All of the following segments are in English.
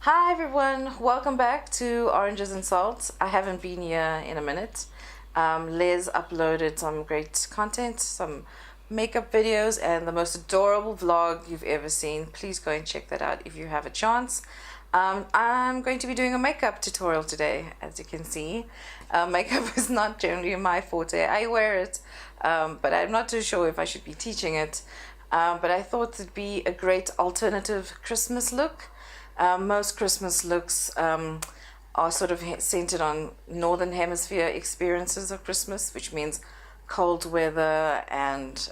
Hi everyone, welcome back to Oranges and Salt. I haven't been here in a minute. Les uploaded some great content, some makeup videos, and the most adorable vlog you've ever seen. Please go and check that out if you have a chance. I'm going to be doing a makeup tutorial today, as you can see. Makeup is not generally my forte. I wear it, but I'm not too sure if I should be teaching it. But I thought it'd be a great alternative Christmas look. Most Christmas looks are sort of centered on Northern Hemisphere experiences of Christmas, which means cold weather and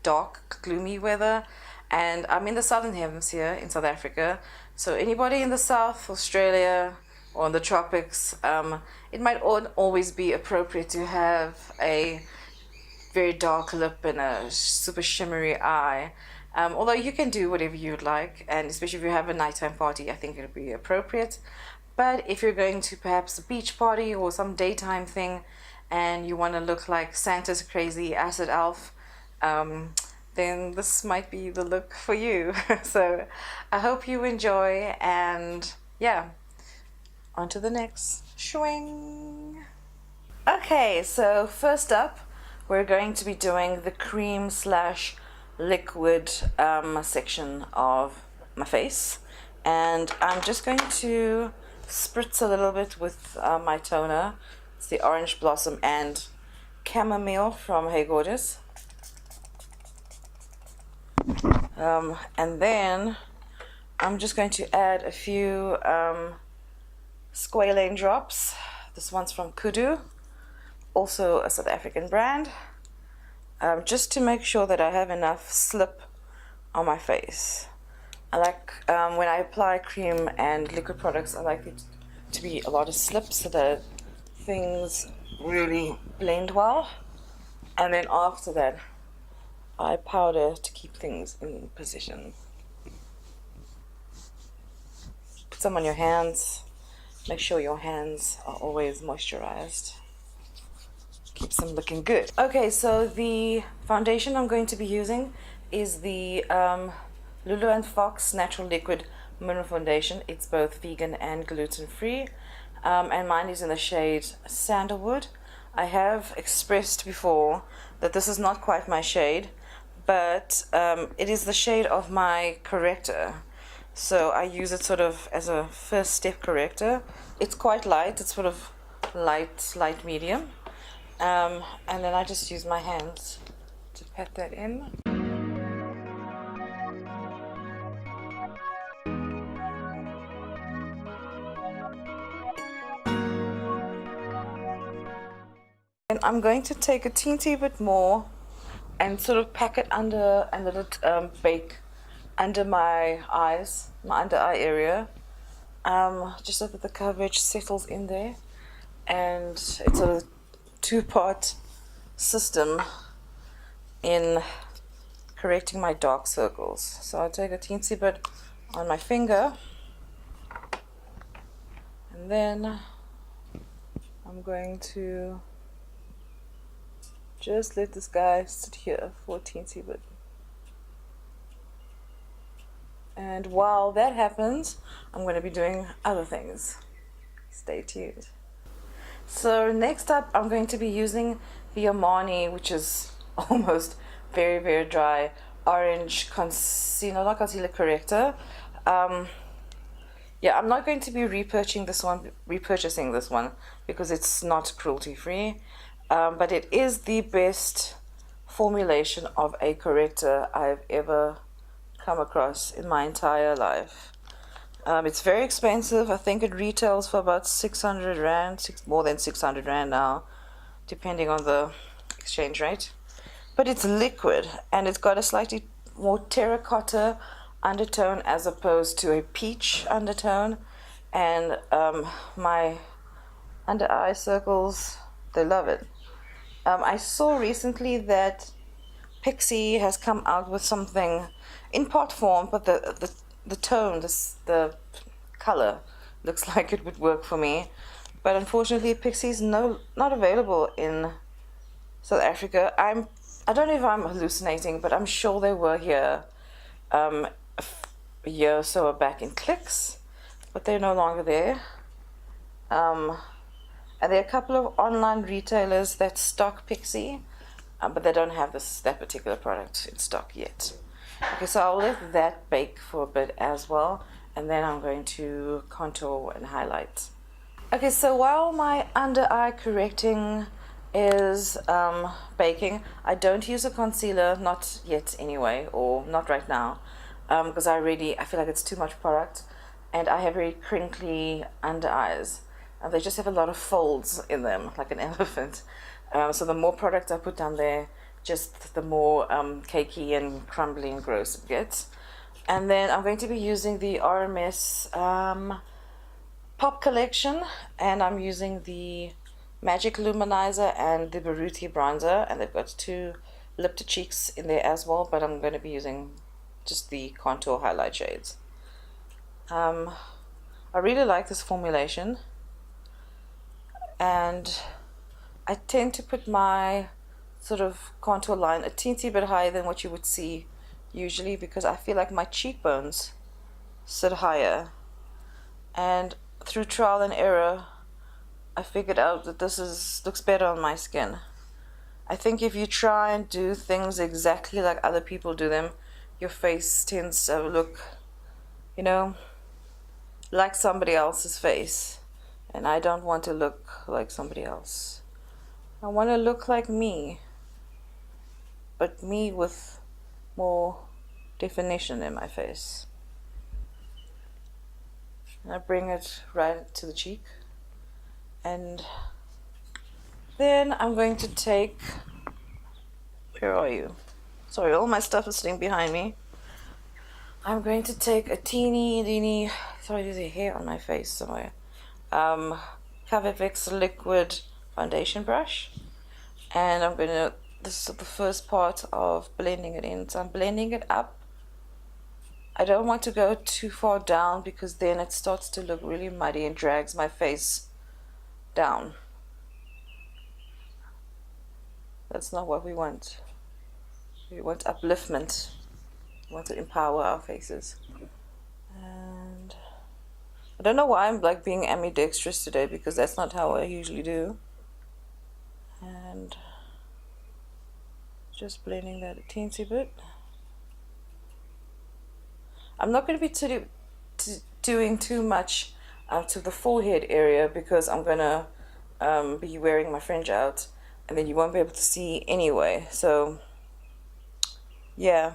dark, gloomy weather. And I'm in the Southern Hemisphere in South Africa, so anybody in the South, Australia, or in the tropics, it might always be appropriate to have a very dark lip and a super shimmery eye. Although you can do whatever you'd like, and especially if you have a nighttime party, I think it'll be appropriate. But if you're going to perhaps a beach party or some daytime thing and you want to look like Santa's crazy acid elf, then this might be the look for you. So I hope you enjoy, and yeah, on to the next swing. Okay, so first up we're going to be doing the cream slash liquid section of my face, and I'm just going to spritz a little bit with my toner. It's the Orange Blossom and Chamomile from Hey Gorgeous. And then I'm just going to add a few squalane drops. This one's from Kudu, also a South African brand. Just to make sure that I have enough slip on my face. I like when I apply cream and liquid products, I like it to be a lot of slip so that things really blend well. And then after that, I powder to keep things in position. Put some on your hands. Make sure your hands are always moisturized. Keeps them looking good. Okay, so the foundation I'm going to be using is the Lulu & Fox Natural Liquid Mineral Foundation. It's both vegan and gluten-free, and mine is in the shade Sandalwood. I have expressed before that this is not quite my shade, but it is the shade of my corrector. So I use it sort of as a first step corrector. It's quite light, it's sort of light medium. And then I just use my hands to pat that in. And I'm going to take a teensy bit more and sort of pack it under and let it bake under my eyes, my under eye area, just so that the coverage settles in there. And it's sort of two-part system in correcting my dark circles. So I'll take a teensy bit on my finger, and then I'm going to just let this guy sit here for a teensy bit. And while that happens, I'm going to be doing other things. Stay tuned. So next up, I'm going to be using the Armani, which is almost very, very dry, orange concealer, not concealer, corrector. Yeah, I'm not going to be repurchasing this one because it's not cruelty free, but it is the best formulation of a corrector I've ever come across in my entire life. It's very expensive. I think it retails for about 600 Rand, more than 600 Rand now, depending on the exchange rate. But it's liquid, and it's got a slightly more terracotta undertone as opposed to a peach undertone. And my under eye circles, they love it. I saw recently that Pixie has come out with something in pot form, but the tone, the color looks like it would work for me. But unfortunately, Pixie's not available in South Africa. I don't know if I'm hallucinating, but I'm sure they were here a year or so back in Clicks, but they're no longer there. And there are a couple of online retailers that stock Pixie, but they don't have that particular product in stock yet. Okay, so I'll let that bake for a bit as well, and then I'm going to contour and highlight. Okay, so while my under eye correcting is baking, I don't use a concealer, not yet anyway, or not right now, because I feel like it's too much product, and I have very crinkly under eyes, and they just have a lot of folds in them, like an elephant. So the more product I put down there, just the more cakey and crumbly and gross it gets. And then I'm going to be using the RMS Pop Collection, and I'm using the Magic Luminizer and the Baruti Bronzer, and they've got 2 lip to cheeks in there as well, but I'm going to be using just the contour highlight shades. I really like this formulation, and I tend to put my sort of contour line a teensy bit higher than what you would see usually, because I feel like my cheekbones sit higher, and through trial and error I figured out that this looks better on my skin. I think if you try and do things exactly like other people do them, your face tends to look, you know, like somebody else's face, and I don't want to look like somebody else. I want to look like me, but me with more definition in my face. And I bring it right to the cheek, and then I'm going to take, where are you? Sorry, all my stuff is sitting behind me. I'm going to take a teeny, sorry, there's a hair on my face somewhere, Cavivex liquid foundation brush, and I'm going to, this is the first part of blending it in, so I'm blending it up. I don't want to go too far down, because then it starts to look really muddy and drags my face down. That's not what we want. We want upliftment. We want to empower our faces. And I don't know why I'm like being ambidextrous today, because that's not how I usually do. And just blending that a teensy bit. I'm not going to be doing too much to the forehead area, because I'm going to be wearing my fringe out, and then you won't be able to see anyway. So yeah.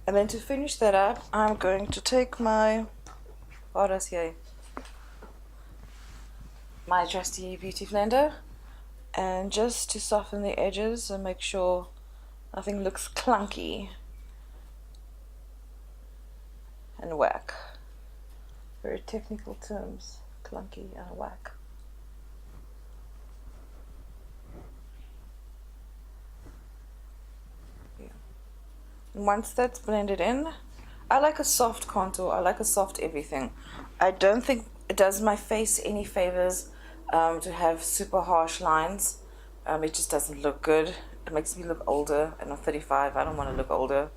And then to finish that up, I'm going to take my trusty beauty blender, and just to soften the edges and make sure nothing looks clunky, and whack. Very technical terms, clunky and whack. Yeah. And once that's blended in, I like a soft contour, I like a soft everything. I don't think it does my face any favors to have super harsh lines. It just doesn't look good. It makes me look older, and I'm 35, I don't want to look older.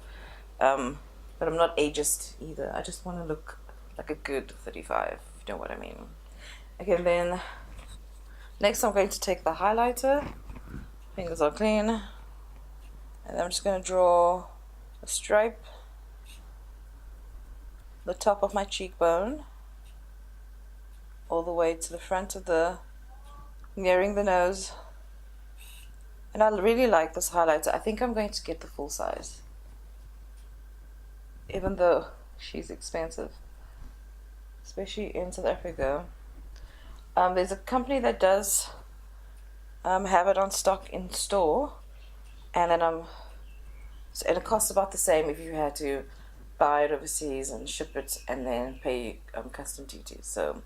But I'm not ageist either. I just want to look like a good 35, if you know what I mean. Okay, then next I'm going to take the highlighter. Fingers are clean. And I'm just going to draw a stripe the top of my cheekbone all the way to the front of nearing the nose. And I really like this highlighter. I think I'm going to get the full size, even though she's expensive, especially in South Africa. There's a company that does have it on stock in store, and then and it costs about the same if you had to buy it overseas and ship it and then pay custom duties. So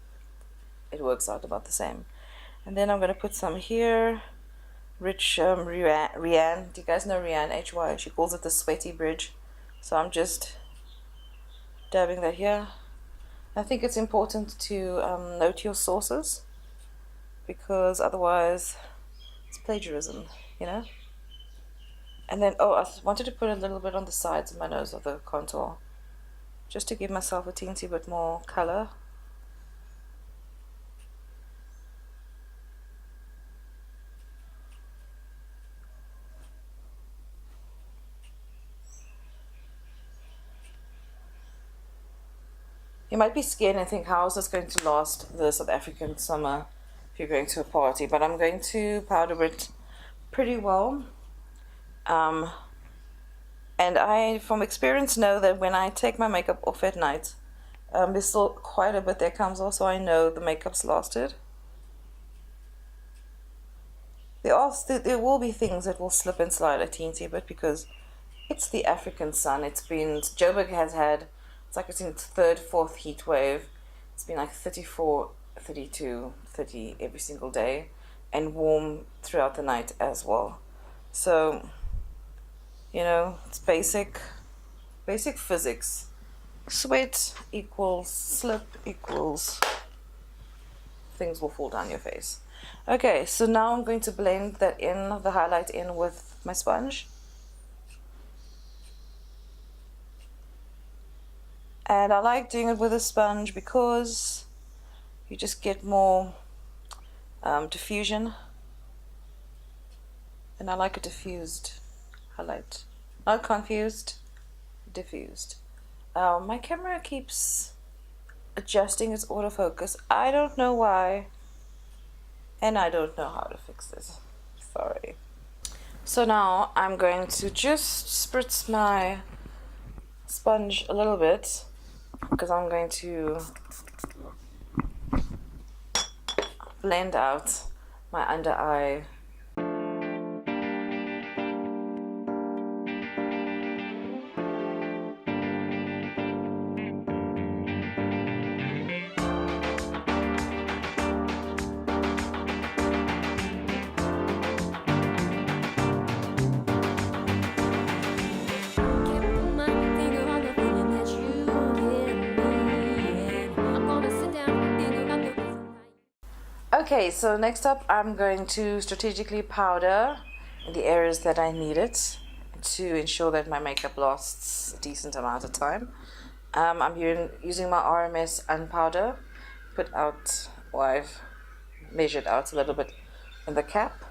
it works out about the same. And then I'm going to put some here. Rich Rianne. Do you guys know Rianne HY? She calls it the sweaty bridge. So I'm just dabbing that here. I think it's important to note your sources, because otherwise it's plagiarism, you know. And then, oh, I wanted to put a little bit on the sides of my nose of the contour, just to give myself a teensy bit more color. You might be scared and think, how is this going to last the South African summer if you're going to a party? But I'm going to powder it pretty well. And I, from experience, know that when I take my makeup off at night, there's still quite a bit that comes off, so I know the makeup's lasted. There will be things that will slip and slide a teensy bit because it's the African sun. Joburg has had, it's like it's in its third, fourth heat wave. It's been like 34, 32, 30 every single day, and warm throughout the night as well. So, you know, it's basic physics. Sweat equals slip equals things will fall down your face. Okay, so now I'm going to blend that in, the highlight in with my sponge. And I like doing it with a sponge because you just get more diffusion. And I like a diffused highlight. Not confused, diffused. My camera keeps adjusting its autofocus. I don't know why. And I don't know how to fix this. Sorry. So now I'm going to just spritz my sponge a little bit because I'm going to blend out my under eye. Okay, so next up I'm going to strategically powder in the areas that I need it to ensure that my makeup lasts a decent amount of time. I'm using my RMS unpowder, I've measured out a little bit in the cap.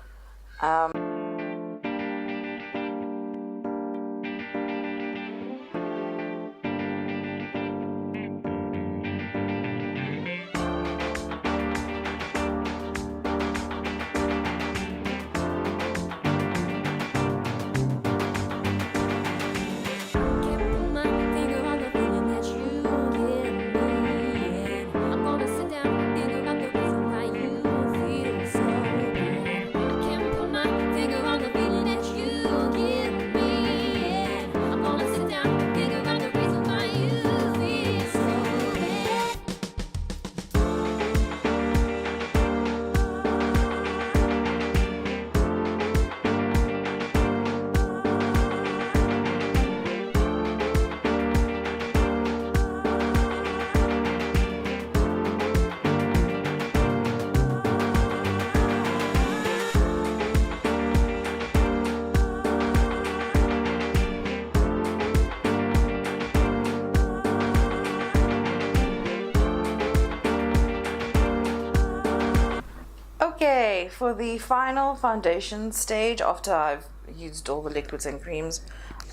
Okay, for the final foundation stage, after I've used all the liquids and creams,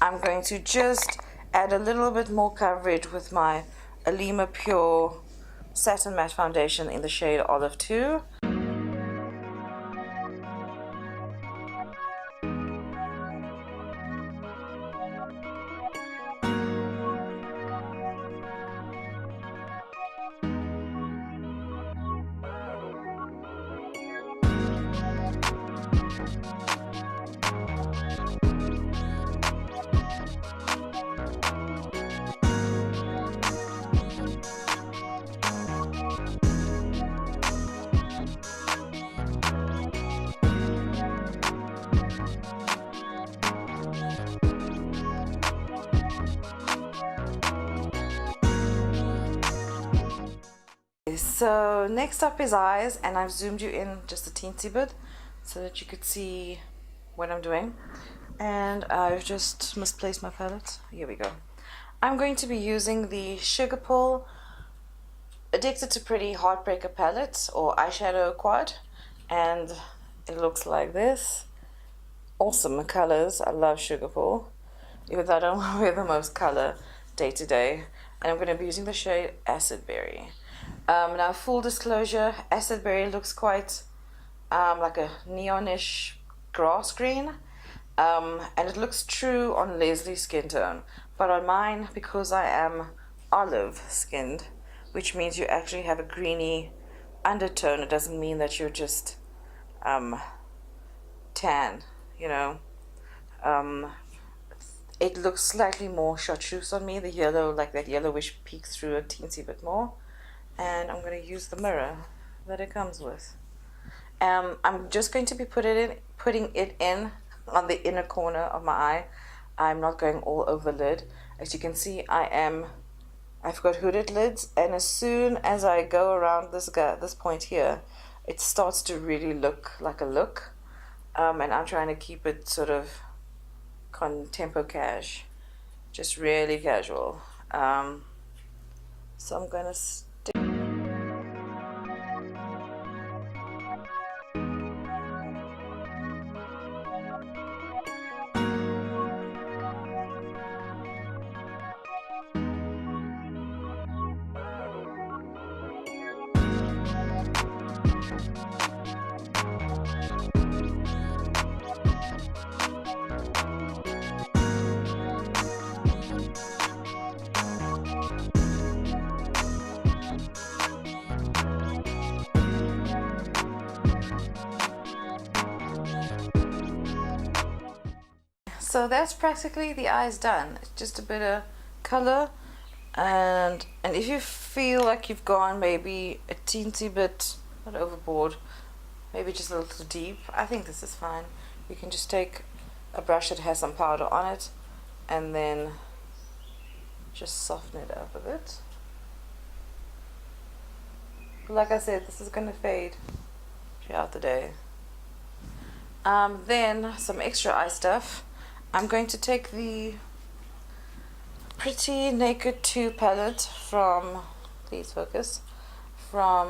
I'm going to just add a little bit more coverage with my Alima Pure Satin Matte Foundation in the shade Olive 2. So next up is eyes, and I've zoomed you in just a teensy bit so that you could see what I'm doing. And I've just misplaced my palette. Here we go. I'm going to be using the Sugar Pull Addicted to Pretty Heartbreaker palette or eyeshadow quad, and it looks like this. Awesome colors. I love Sugar Pull, even though I don't wear the most color day to day. And I'm going to be using the shade Acid Berry. Now, full disclosure, Acid Berry looks quite like a neonish grass green, and it looks true on Leslie's skin tone, but on mine, because I am olive skinned, which means you actually have a greeny undertone, it doesn't mean that you're just tan, you know. It looks slightly more chartreuse on me, the yellow, like that yellowish peeks through a teensy bit more. And I'm going to use the mirror that it comes with. I'm just going to be putting it in on the inner corner of my eye. I'm not going all over the lid. As you can see, I've got hooded lids, and as soon as I go around this point here, it starts to really look like a look. And I'm trying to keep it sort of contempo cash, just really casual. So I'm gonna stick. So that's practically the eyes done. It's just a bit of color, and if you feel like you've gone maybe a teensy bit, not overboard, maybe just a little deep, I think this is fine. You can just take a brush that has some powder on it and then just soften it up a bit. Like I said, this is gonna fade throughout the day. Then some extra eye stuff. I'm going to take the Pretty Naked 2 palette from, please focus, from,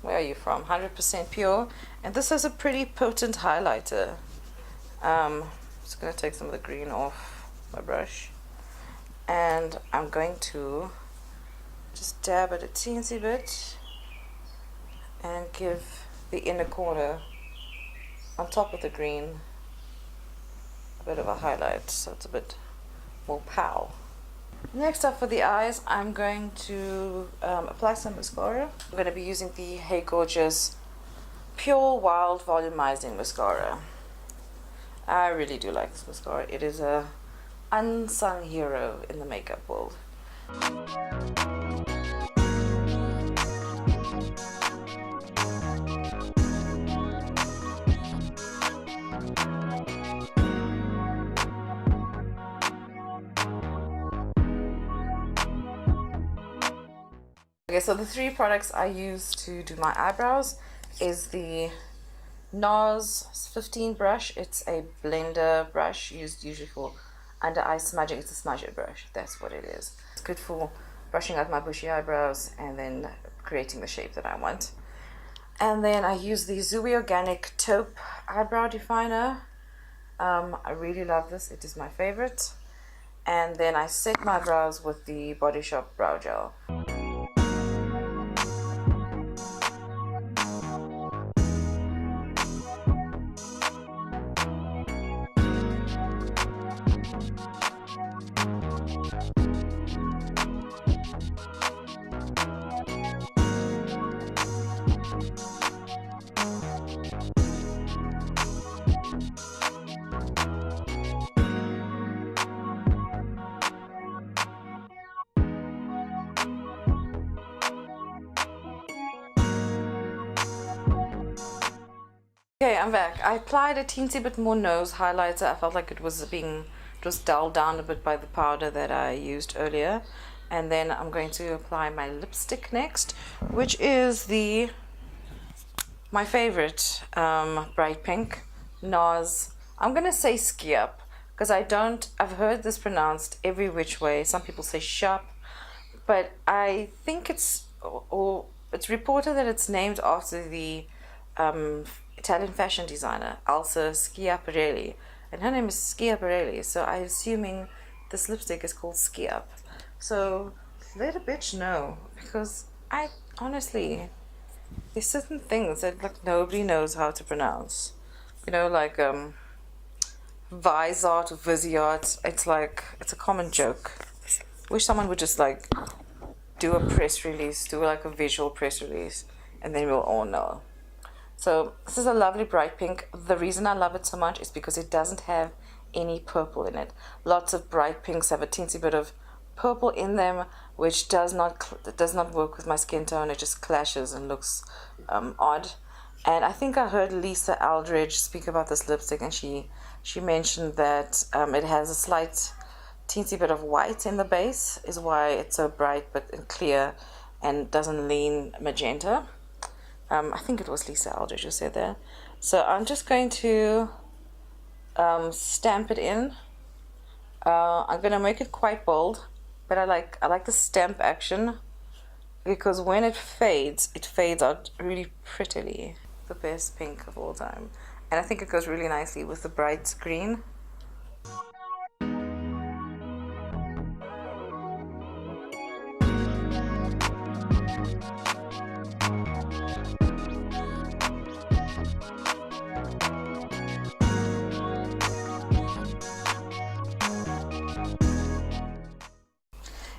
where are you from? 100% Pure. And this is a pretty potent highlighter. Just going to take some of the green off my brush. And I'm going to just dab it a teensy bit and give the inner corner on top of the green a bit of a highlight, so it's a bit more pow. Next up for the eyes, I'm going to apply some mascara. I'm going to be using the Hey Gorgeous Pure Wild Volumizing Mascara. I really do like this mascara. It is a unsung hero in the makeup world. Okay, so the three products I use to do my eyebrows is the NARS 15 brush. It's a blender brush used usually for under eye smudging. It's a smudger brush, that's what it is. It's good for brushing out my bushy eyebrows and then creating the shape that I want. And then I use the Zooey Organic Taupe Eyebrow Definer. I really love this, it is my favorite. And then I set my brows with the Body Shop Brow Gel. Okay, I'm back. I applied a teensy bit more nose highlighter. I felt like it was dulled down a bit by the powder that I used earlier. And then I'm going to apply my lipstick next, which is my favorite bright pink NARS. I'm gonna say Ski Up because I've heard this pronounced every which way. Some people say shop, but I think or it's reported that it's named after the Italian fashion designer Elsa Schiaparelli, and her name is Schiaparelli, so I'm assuming this lipstick is called Schiap. So let a bitch know, because I honestly, there's certain things that like nobody knows how to pronounce. You know, like Vizart or Viziart. It's like, it's a common joke. Wish someone would just like do a press release, do like a visual press release, and then we'll all know. So this is a lovely bright pink. The reason I love it so much is because it doesn't have any purple in it. Lots of bright pinks have a teensy bit of purple in them, which does not work with my skin tone. It just clashes and looks odd. And I think I heard Lisa Aldridge speak about this lipstick, and she mentioned that it has a slight teensy bit of white in the base, is why it's so bright but clear and doesn't lean magenta. I think it was Lisa Aldridge who said that. So I'm just going to stamp it in. I'm gonna make it quite bold, but I like the stamp action, because when it fades out really prettily. The best pink of all time, and I think it goes really nicely with the bright green.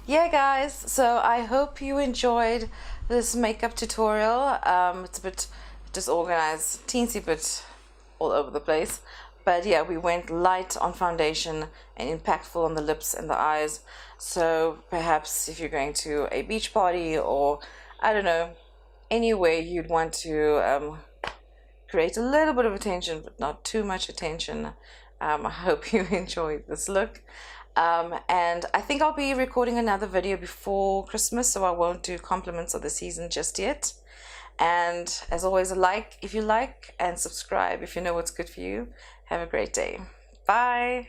Yeah guys, so I hope you enjoyed this makeup tutorial. It's a bit disorganized, teensy bit all over the place, but yeah, we went light on foundation and impactful on the lips and the eyes. So perhaps if you're going to a beach party, or I don't know, anywhere you'd want to create a little bit of attention but not too much attention, I hope you enjoyed this look. And I think I'll be recording another video before Christmas, so I won't do compliments of the season just yet. And as always, like if you like, and subscribe if you know what's good for you. Have a great day. Bye.